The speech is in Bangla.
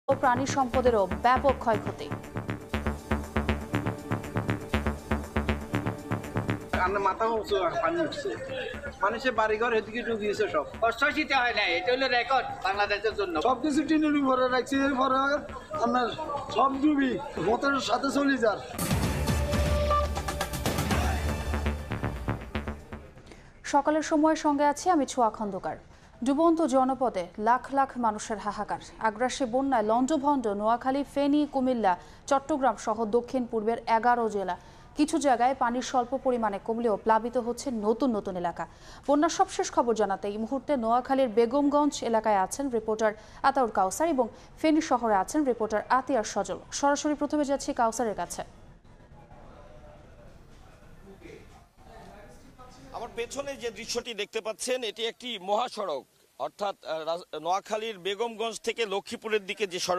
ও প্রাণী সম্পদেরও ব্যাপক ক্ষয়ক্ষতি। মাথা পানি উঠছে, মানুষের বাড়িঘর এদিকে ডুবিয়েছে, সব কষ্ট শীতে হয় না, এটা হলো রেকর্ড বাংলাদেশের জন্য। সবকিছু টিনের উপরে রাখছি, এরপরে আপনার সব ডুবি মতের সাথে চলে যান। সকালের সময়ের সঙ্গে আছি আমি ছোঁয়া খন্দকার। ডুবন্ত জনপদে লাখ লাখ মানুষের হাহাকার। আগ্রাসী বন্যায় লণ্ডভণ্ড নোয়াখালী, ফেনী, কুমিল্লা, চট্টগ্রাম সহ দক্ষিণ পূর্বের 11 জেলা। কিছু জায়গায় পানির স্বল্প পরিমাণে কমলেও প্লাবিত হচ্ছে নতুন নতুন এলাকা। বন্যার সবশেষ খবর জানাতে এই মুহূর্তে নোয়াখালীর বেগমগঞ্জ এলাকায় আছেন রিপোর্টার আতাউর কাউসার এবং ফেনী শহরে আছেন রিপোর্টার আতিয়ার সজল। সরাসরি প্রথমে যাচ্ছি কাউসারের কাছে। আমার পেছনে যে দৃশ্যটি দেখতে পাচ্ছেন এটি একটি মহাসড়ক, অর্থাৎ নোয়াখালীর বেগমগঞ্জ থেকে লক্ষ্মীপুরের দিকে যে সড়ক